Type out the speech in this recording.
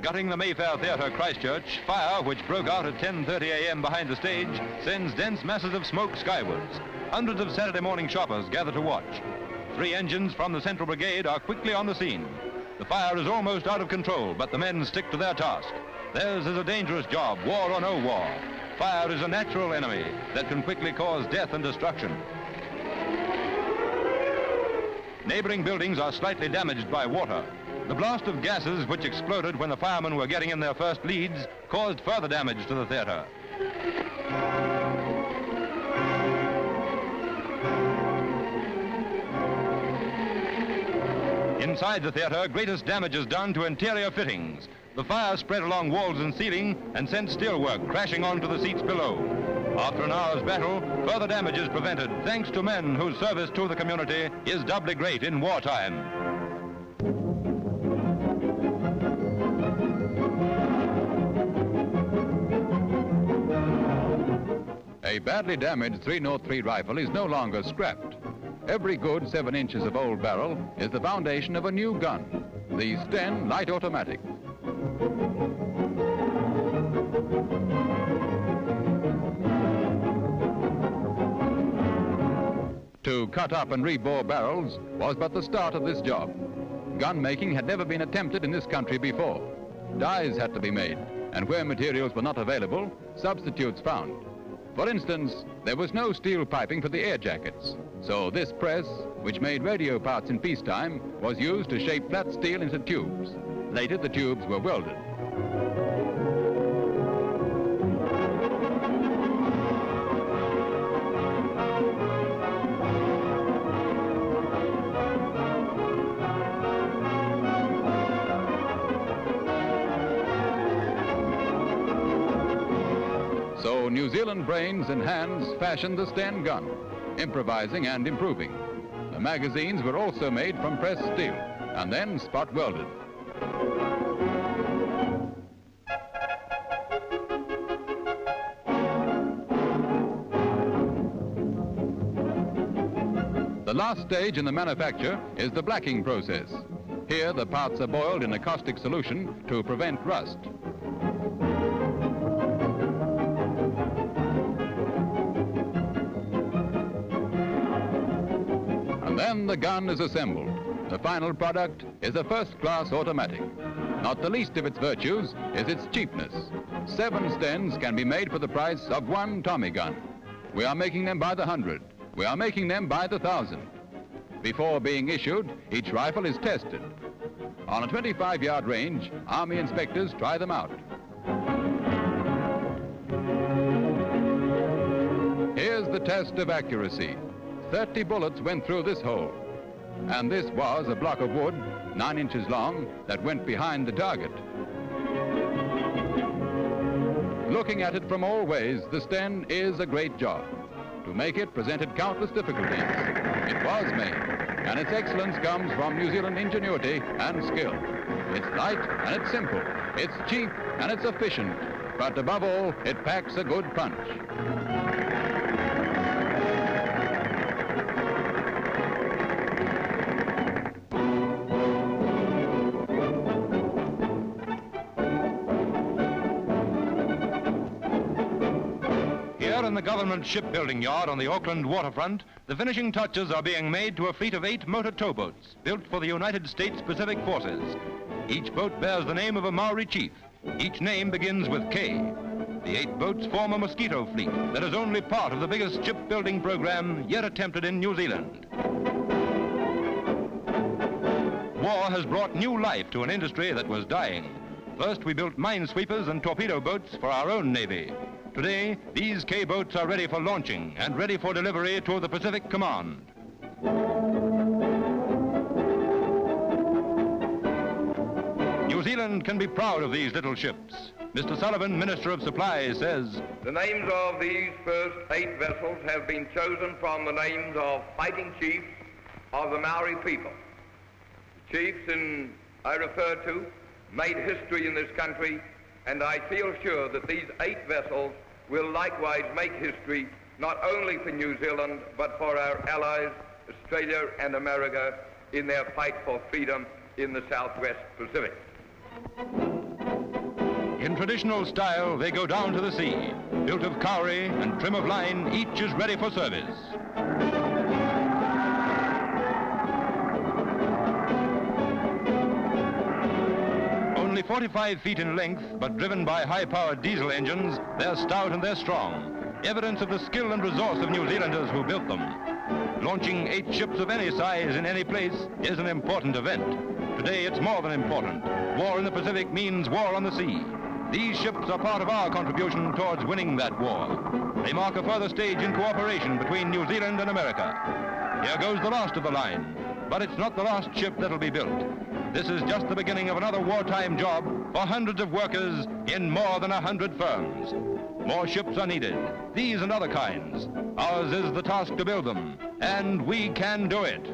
Gutting the Mayfair Theatre, Christchurch, fire, which broke out at 10:30 a.m. behind the stage, sends dense masses of smoke skywards. Hundreds of Saturday morning shoppers gather to watch. 3 engines from the Central Brigade are quickly on the scene. The fire is almost out of control, but the men stick to their task. Theirs is a dangerous job, war or no war. Fire is a natural enemy that can quickly cause death and destruction. Neighboring buildings are slightly damaged by water. The blast of gases which exploded when the firemen were getting in their first leads caused further damage to the theatre. Inside the theatre, greatest damage is done to interior fittings. The fire spread along walls and ceiling and sent steelwork crashing onto the seats below. After an hour's battle, further damage is prevented thanks to men whose service to the community is doubly great in wartime. A badly damaged 303 rifle is no longer scrapped. Every good 7 inches of old barrel is the foundation of a new gun, the Sten Light Automatic. To cut up and rebore barrels was but the start of this job. Gun making had never been attempted in this country before. Dies had to be made, and where materials were not available, substitutes found. For instance, there was no steel piping for the air jackets, so this press, which made radio parts in peacetime, was used to shape flat steel into tubes. Later, the tubes were welded. So New Zealand brains and hands fashioned the Sten gun, improvising and improving. The magazines were also made from pressed steel and then spot welded. The last stage in the manufacture is the blacking process. Here the parts are boiled in a caustic solution to prevent rust. And then the gun is assembled. The final product is a first-class automatic. Not the least of its virtues is its cheapness. 7 Stens can be made for the price of 1 Tommy gun. We are making them by the 100. We are making them by the 1,000. Before being issued, each rifle is tested. On a 25-yard range, Army inspectors try them out. Here's the test of accuracy. 30 bullets went through this hole. And this was a block of wood, 9 inches long, that went behind the target. Looking at it from all ways, the Sten is a great job. To make it presented countless difficulties. It was made, and its excellence comes from New Zealand ingenuity and skill. It's light and it's simple. It's cheap and it's efficient. But above all, it packs a good punch. In the government shipbuilding yard on the Auckland waterfront, the finishing touches are being made to a fleet of 8 motor towboats built for the United States Pacific Forces. Each boat bears the name of a Maori chief. Each name begins with K. The 8 boats form a mosquito fleet that is only part of the biggest shipbuilding program yet attempted in New Zealand. War has brought new life to an industry that was dying. First, we built minesweepers and torpedo boats for our own Navy. Today, these K-boats are ready for launching and ready for delivery to the Pacific Command. New Zealand can be proud of these little ships. Mr. Sullivan, Minister of Supplies, says, "The names of these first 8 vessels have been chosen from the names of fighting chiefs of the Maori people. The chiefs I refer to made history in this country, and I feel sure that these 8 vessels will likewise make history not only for New Zealand but for our allies, Australia and America, in their fight for freedom in the Southwest Pacific." In traditional style, they go down to the sea. Built of cowrie and trim of line, each is ready for service. Only 45 feet in length, but driven by high-powered diesel engines, they're stout and they're strong. Evidence of the skill and resource of New Zealanders who built them. Launching 8 ships of any size in any place is an important event. Today it's more than important. War in the Pacific means war on the sea. These ships are part of our contribution towards winning that war. They mark a further stage in cooperation between New Zealand and America. Here goes the last of the line, but it's not the last ship that'll be built. This is just the beginning of another wartime job for hundreds of workers in more than 100 firms. More ships are needed, these and other kinds. Ours is the task to build them, and we can do it.